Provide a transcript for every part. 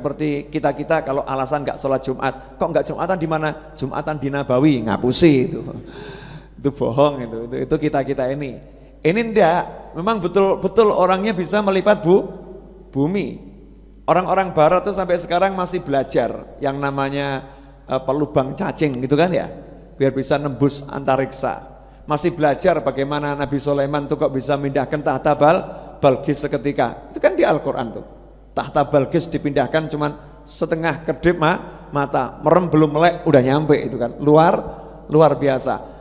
seperti kita kalau alasan nggak sholat Jumat, kok nggak Jumatan di mana? Jumatan di Nabawi, ngapusi itu bohong itu kita ini ndak, memang betul orangnya bisa melipat bumi. Orang-orang barat tuh sampai sekarang masih belajar yang namanya pelubang cacing gitu kan ya, biar bisa nembus antariksa. Masih belajar bagaimana Nabi Sulaiman tuh kok bisa mindahkan tahta Balqis seketika. Itu kan di Al-Quran tuh, tahta Balqis dipindahkan cuman setengah kedip mata, merem belum melek udah nyampe, itu kan luar biasa.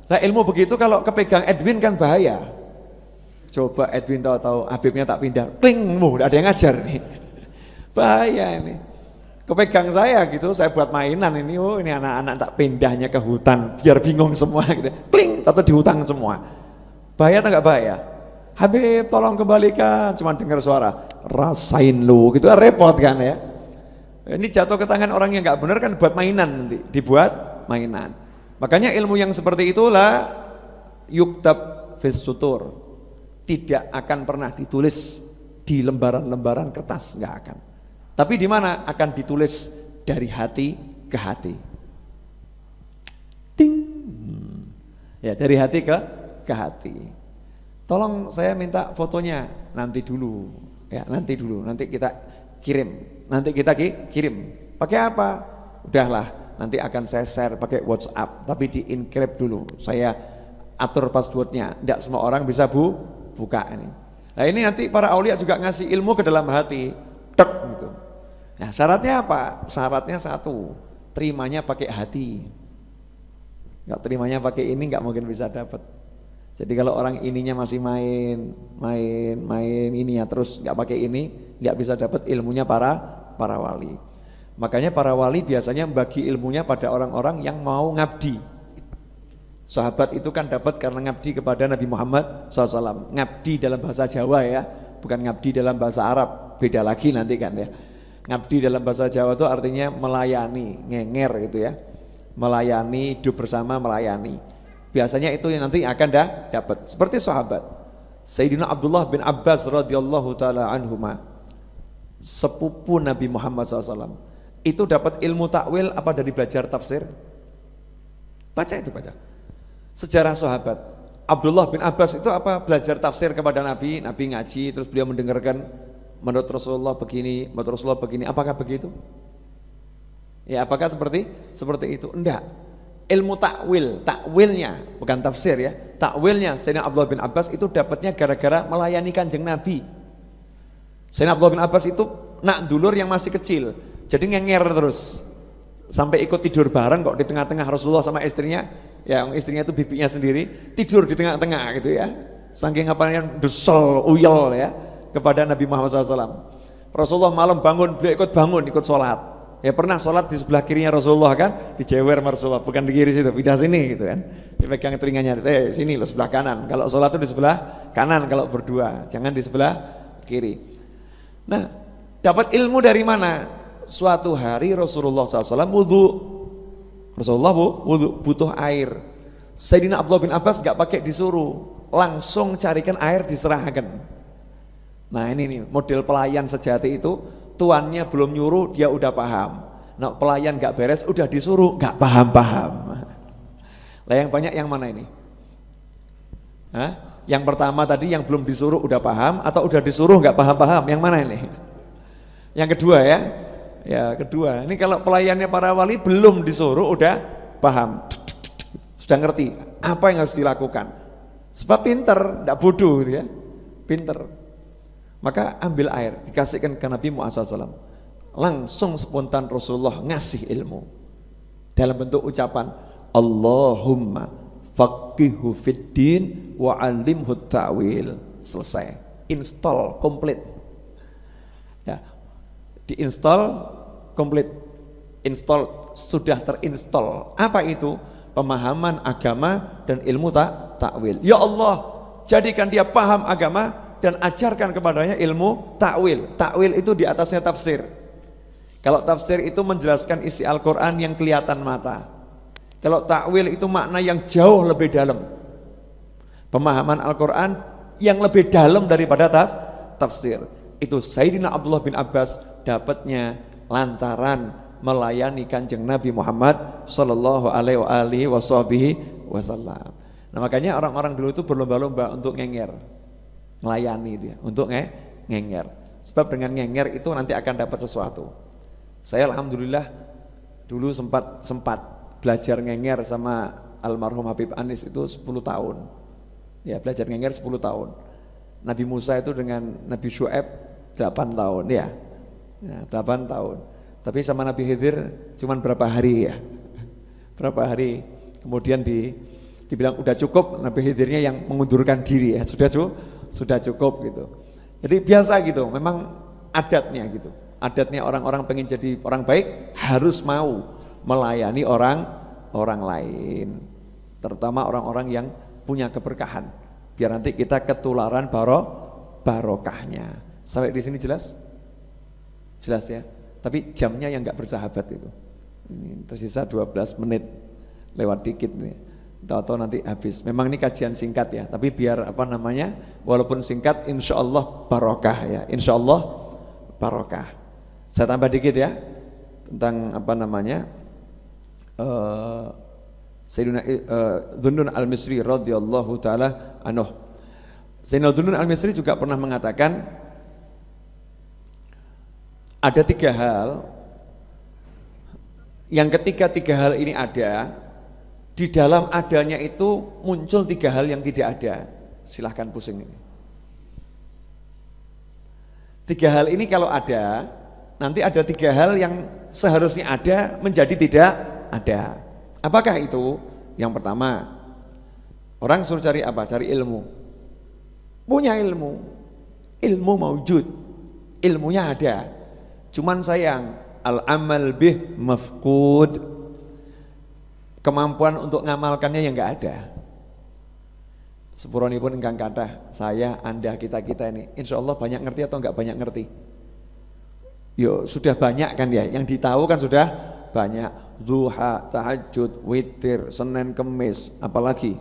Nah ilmu begitu kalau kepegang Edwin kan bahaya. Coba Edwin tahu-tahu Habibnya tak pindah, kling, ada yang ngajar nih, bahaya ini. Kepegang saya gitu, saya buat mainan ini, ini anak-anak tak pindahnya ke hutan biar bingung semua gitu, kling, atau di hutan semua. Bahaya atau enggak bahaya? Habib tolong kembalikan, cuma dengar suara rasain lu gitu, repot kan ya. Ini jatuh ke tangan orang yang enggak benar kan, buat mainan, nanti dibuat mainan. Makanya ilmu yang seperti itulah yuktab fis sutur, tidak akan pernah ditulis di lembaran-lembaran kertas, enggak akan. Tapi di mana akan ditulis? Dari hati ke hati. Ding. Ya, dari hati ke hati. Tolong saya minta fotonya nanti dulu. Ya, nanti kita kirim. Pakai apa? Udahlah, nanti akan saya share pakai WhatsApp, tapi di encrypt dulu. Saya atur passwordnya. Tidak semua orang bisa buka ini. Nah, ini nanti para aulia juga ngasih ilmu ke dalam hati. Tek gitu. Nah, syaratnya apa? Syaratnya satu, terimanya pakai hati. Enggak terimanya pakai ini enggak mungkin bisa dapat. Jadi kalau orang ininya masih main ini ya terus enggak pakai ini, enggak bisa dapat ilmunya para wali. Makanya para wali biasanya membagi ilmunya pada orang-orang yang mau ngabdi. Sahabat itu kan dapat karena ngabdi kepada Nabi Muhammad SAW. Ngabdi dalam bahasa Jawa ya, bukan ngabdi dalam bahasa Arab, beda lagi nanti kan ya. Ngabdi dalam bahasa Jawa itu artinya melayani, ngenger gitu ya. Melayani, hidup bersama, melayani. Biasanya itu yang nanti akan dapat. Seperti sahabat Sayyidina Abdullah bin Abbas radhiyallahu taala anhuma, sepupu Nabi Muhammad SAW, itu dapat ilmu takwil apa dari belajar tafsir? Baca. Sejarah sahabat Abdullah bin Abbas itu apa? Belajar tafsir kepada Nabi ngaji, terus beliau mendengarkan menurut Rasulullah begini, apakah begitu? Ya, apakah seperti itu? Enggak. Ilmu takwilnya bukan tafsir ya. Takwilnya Sayyidina Abdullah bin Abbas itu dapatnya gara-gara melayani Kanjeng Nabi. Sayyidina Abdullah bin Abbas itu nak dulur yang masih kecil, jadi ngenger terus sampai ikut tidur bareng kok di tengah-tengah Rasulullah sama istrinya. Yang istrinya itu bibinya sendiri tidur di tengah-tengah gitu ya. Saking apanya desel, uyel ya kepada Nabi Muhammad SAW. Rasulullah malam bangun, beliau ikut sholat. Ya pernah sholat di sebelah kirinya Rasulullah kan, dijewer Rasulullah, bukan di kiri situ, pindah sini gitu kan. Dipegang telinganya, sini lo sebelah kanan. Kalau sholat itu di sebelah kanan kalau berdua, jangan di sebelah kiri. Nah, dapat ilmu dari mana? Suatu hari Rasulullah SAW wudhu. Rasulullah wudhu, butuh air. Sayyidina Abdullah bin Abbas gak pakai disuruh, langsung carikan air diserahkan. Nah ini nih model pelayan sejati itu, tuannya belum nyuruh dia udah paham. Nah pelayan gak beres udah disuruh gak paham. Lah yang banyak yang mana ini? Yang pertama tadi yang belum disuruh udah paham, atau udah disuruh gak paham-paham? Yang mana ini? Yang kedua ya. Ya kedua, ini kalau pelayannya para wali belum disuruh udah paham, sudah ngerti apa yang harus dilakukan. Sebab pinter, tidak bodoh gitu ya, pinter. Maka ambil air, dikasihkan ke Nabi Muhammad SAW. Langsung spontan Rasulullah ngasih ilmu dalam bentuk ucapan Allahumma faqihu fid din wa alimhu ta'wil. Selesai, install komplit ya, diinstal komplit, install sudah terinstall. Apa itu? Pemahaman agama dan ilmu takwil. Ya Allah, jadikan dia paham agama dan ajarkan kepadanya ilmu takwil. Takwil itu di atasnya tafsir. Kalau tafsir itu menjelaskan isi Al-Quran yang kelihatan mata. Kalau takwil itu makna yang jauh lebih dalam. Pemahaman Al-Quran yang lebih dalam daripada tafsir. Itu Sayyidina Abdullah bin Abbas dapatnya lantaran melayani Kanjeng Nabi Muhammad sallallahu alaihi wasallam. Nah, makanya orang-orang dulu itu berlomba-lomba untuk ngenger, melayani dia, untuk ngenger. Sebab dengan ngenger itu nanti akan dapat sesuatu. Saya alhamdulillah dulu sempat belajar ngenger sama almarhum Habib Anis itu 10 tahun. Ya, belajar ngenger 10 tahun. Nabi Musa itu dengan Nabi Syu'aib 8 tahun ya. 8 tahun. Tapi sama Nabi Khidir cuman berapa hari ya. Berapa hari. Kemudian dibilang udah cukup, Nabi Khidirnya yang mengundurkan diri ya. Sudah cukup gitu. Jadi biasa gitu, memang adatnya gitu. Adatnya orang-orang pengen jadi orang baik harus mau melayani orang lain. Terutama orang-orang yang punya keberkahan. Biar nanti kita ketularan barokahnya. Sampai di sini jelas? Jelas ya. Tapi jamnya yang nggak bersahabat itu. Ini tersisa 12 menit lewat dikit nih. Tahu-tahu nanti habis. Memang ini kajian singkat ya, tapi biar walaupun singkat insya Allah barokah ya, insya Allah barokah. Saya tambah dikit ya tentang Sayyidina Dhunnun al-Misri radhiyallahu taala anhu. Sayyidina Dhunnun al-Misri juga pernah mengatakan ada 3 hal yang ketika 3 hal ini ada, di dalam adanya itu muncul 3 hal yang tidak ada. Silahkan pusing ini. 3 hal ini kalau ada, nanti ada 3 hal yang seharusnya ada menjadi tidak ada. Apakah itu? Yang pertama, orang suruh cari apa? Cari ilmu. Punya ilmu. Ilmu maujud. Ilmunya ada. Cuman sayang, al-amal bih mafqud. Kemampuan untuk ngamalkannya yang enggak ada. Sepuronipun ingkang kathah, saya, Anda, kita ini insya Allah banyak ngerti atau enggak banyak ngerti? Yo sudah banyak kan ya, yang ditahu kan sudah banyak. Duha, tahajud, witir, Senin, Kemis, apalagi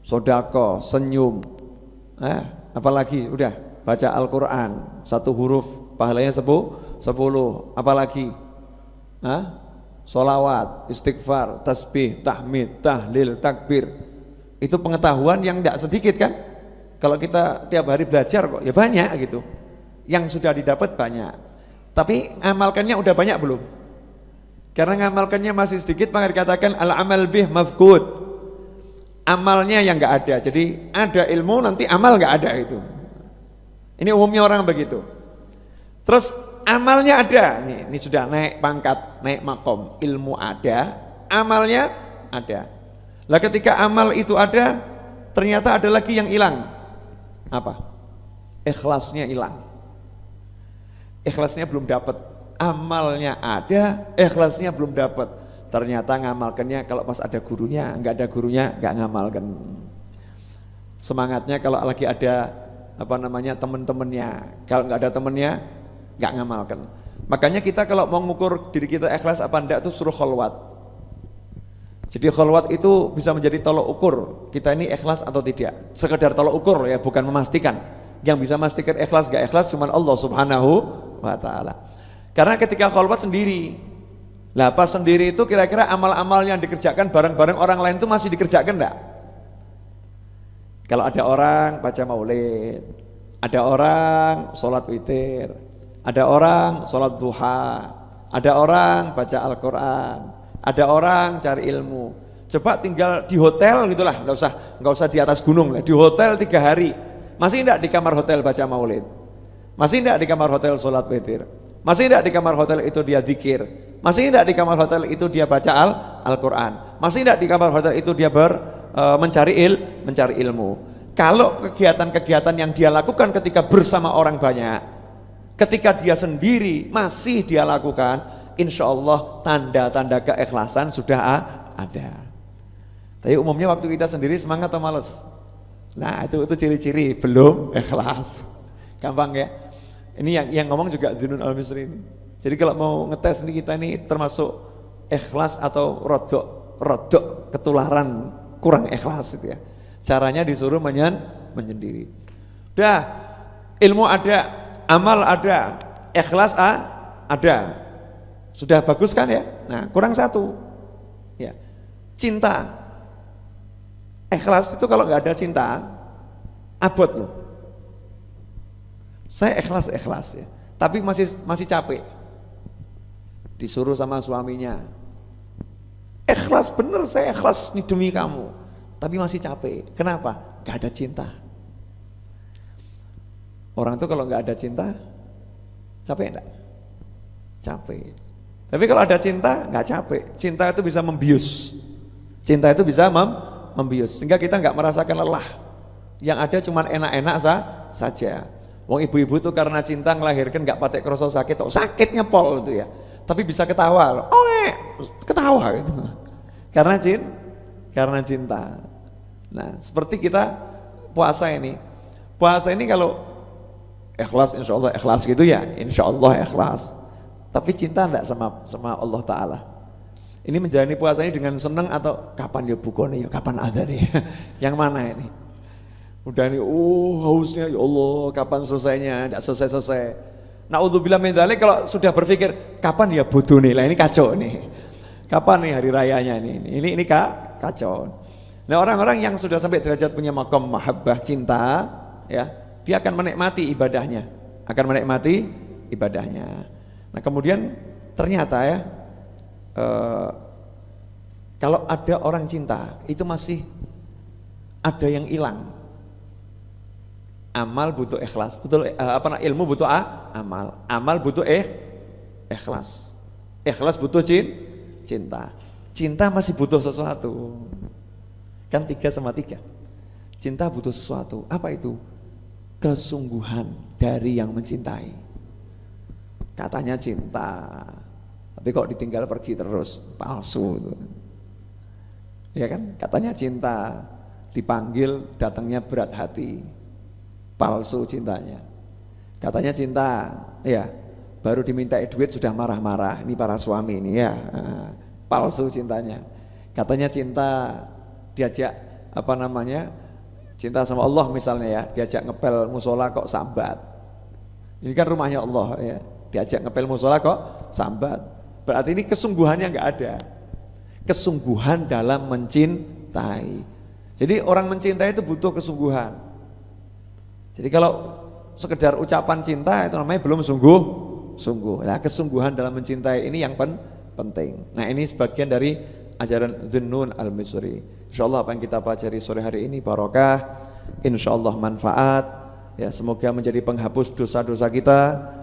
sodako, senyum, apalagi udah baca Al-Quran 1 huruf pahalanya 10, apalagi sholawat, istighfar, tasbih, tahmid, tahlil, takbir. Itu pengetahuan yang tidak sedikit kan. Kalau kita tiap hari belajar kok ya banyak gitu. Yang sudah didapat banyak. Tapi amalkannya udah banyak belum? Karena ngamalkannya masih sedikit, maka dikatakan al-amal bih mafqud. Amalnya yang enggak ada. Jadi ada ilmu nanti amal enggak ada itu. Ini umumnya orang begitu. Terus amalnya ada. Ini sudah naik pangkat, naik makom. Ilmu ada, amalnya ada. Lah ketika amal itu ada, ternyata ada lagi yang hilang. Apa? Ikhlasnya hilang. Ikhlasnya belum dapat. Amalnya ada, ikhlasnya belum dapat. Ternyata ngamalkannya kalau pas ada gurunya, enggak ada gurunya enggak ngamalkan. Semangatnya kalau lagi ada teman-temannya, kalau enggak ada temannya enggak ngamalkan. Makanya kita kalau mau mengukur diri kita ikhlas apa enggak itu suruh kholwat. Jadi kholwat itu bisa menjadi tolok ukur kita ini ikhlas atau tidak. Sekedar tolok ukur ya, bukan memastikan. Yang bisa memastikan ikhlas enggak ikhlas cuma Allah Subhanahu wa taala. Karena ketika kholwat sendiri, lah pas sendiri itu kira-kira amal-amal yang dikerjakan bareng-bareng orang lain itu masih dikerjakan enggak? Kalau ada orang baca maulid, ada orang sholat witir, ada orang sholat duha, ada orang baca Al-Quran, ada orang cari ilmu. Coba tinggal di hotel gitulah, nggak usah di atas gunung lah, di hotel 3 hari, masih enggak di kamar hotel baca maulid, masih enggak di kamar hotel sholat witir, masih tidak di kamar hotel itu dia zikir, masih tidak di kamar hotel itu dia baca Al-Quran, masih tidak di kamar hotel itu dia mencari ilmu. Kalau kegiatan-kegiatan yang dia lakukan ketika bersama orang banyak, ketika dia sendiri masih dia lakukan, insya Allah tanda-tanda keikhlasan sudah ada. Tapi umumnya waktu kita sendiri semangat atau males? Nah itu ciri-ciri belum ikhlas. Gampang ya. Ini yang ngomong juga Dhunnun al-Misri ini. Jadi kalau mau ngetes nih kita ini termasuk ikhlas atau rodok ketularan kurang ikhlas gitu ya. Caranya disuruh menyendiri. Udah, ilmu ada, amal ada, ikhlas ada. Sudah bagus kan ya? Nah, kurang satu. Ya. Cinta. Ikhlas itu kalau nggak ada cinta, abot loh. Saya ikhlas ya, tapi masih capek. Disuruh sama suaminya, ikhlas bener, saya ikhlas nih demi kamu, tapi masih capek. Kenapa? Gak ada cinta. Orang tuh kalau nggak ada cinta, capek enggak? Capek. Tapi kalau ada cinta, nggak capek. Cinta itu bisa membius. Cinta itu bisa membius, sehingga kita nggak merasakan lelah. Yang ada cuma enak-enak saja. Wong ibu-ibu tuh karena cinta ngelahirkan nggak patek kroso sakit, sakitnya pol itu ya. Tapi bisa ketawa, ketawa gitu. Karena cinta. Nah, seperti kita puasa ini. Puasa ini kalau ikhlas, insya Allah ikhlas gitu ya, insya Allah ikhlas. Tapi cinta enggak sama Allah Ta'ala. Ini menjalani puasa ini dengan senang atau kapan ya bukone ya, kapan ada nih? Yang mana ini? Udah nih, hausnya ya Allah, kapan selesainya? Enggak selesai-selesai. Na'udzubillah min dzalik, kalau sudah berpikir kapan ya bodoh nih, lah ini kacau nih. Kapan nih hari rayanya nih? Ini kacau. Nah, orang-orang yang sudah sampai derajat punya maqam mahabbah, cinta, ya, dia akan menikmati ibadahnya. Nah, kemudian ternyata ya, kalau ada orang cinta, itu masih ada yang hilang. Amal butuh ikhlas, ilmu butuh amal butuh ikhlas. Ikhlas butuh cinta. Cinta masih butuh sesuatu. Kan 3 sama 3. Cinta butuh sesuatu. Apa itu? Kesungguhan dari yang mencintai. Katanya cinta, tapi kok ditinggal pergi terus, palsu itu. Ya kan? Katanya cinta, dipanggil datangnya berat hati, palsu cintanya. Katanya cinta, ya, baru diminta duit sudah marah-marah. Ini para suami ini ya, palsu cintanya. Katanya cinta, diajak cinta sama Allah misalnya ya, diajak ngepel musola kok sambat. Ini kan rumahnya Allah ya, diajak ngepel musola kok sambat. Berarti ini kesungguhannya nggak ada. Kesungguhan dalam mencintai. Jadi orang mencintai itu butuh kesungguhan. Jadi kalau sekedar ucapan cinta itu namanya belum sungguh. Nah, kesungguhan dalam mencintai ini yang penting. Nah, ini sebagian dari ajaran Dhunnun al-Misri. Insyaallah apa yang kita pelajari sore hari ini barokah, insyaallah manfaat. Ya, semoga menjadi penghapus dosa-dosa kita,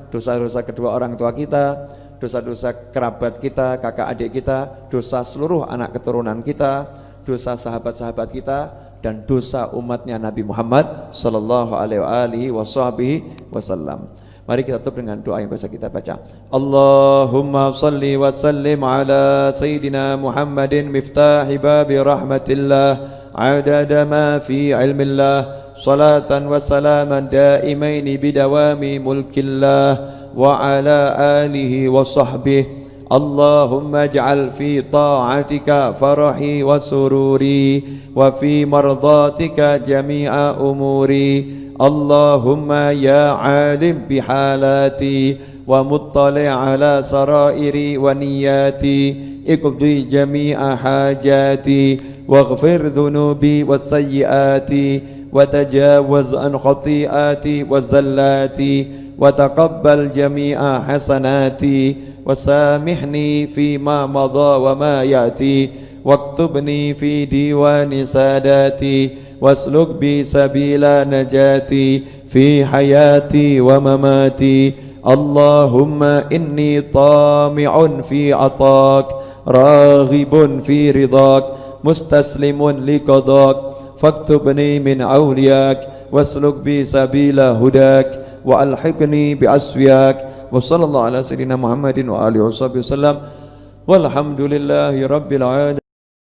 dosa-dosa kedua orang tua kita, dosa-dosa kerabat kita, kakak adik kita, dosa seluruh anak keturunan kita, dosa sahabat-sahabat kita, dan dosa umatnya Nabi Muhammad sallallahu alaihi wasallam. Mari kita tutup dengan doa yang biasa kita baca. Allahumma salli wa sallim ala Sayyidina Muhammadin miftahi babi rahmatillah adada ma fi ilmillah salatan wa salaman daimaini bidawami mulkillah wa ala alihi wa sahbihi. Allahumma ij'al fi ta'atika farahi wa sururi wa fi mardatika jami'a umuri. Allahumma ya alim bihalati wa muttali' ala sarairi wa niyati iqdi jami'a hajati waghfir dhunubi wa sayyiati wa tajawaz an khati'ati wa zallati wa taqabbal jami'a hasanati wa samihni fima madha wa ma yati waktubni fi diwani sadati wasluk bi sabila najati fi hayati wa mamati. Allahumma inni tami'un fi atak raghibun fi ridak mustaslimun li qadak faktubni min awliyak wasluk bi sabila hudak wa alhiqni bi aswiyak. Wa sallallahu ala sayyidina Muhammadin wa alihi wasallam walhamdulillahi rabbil alamin.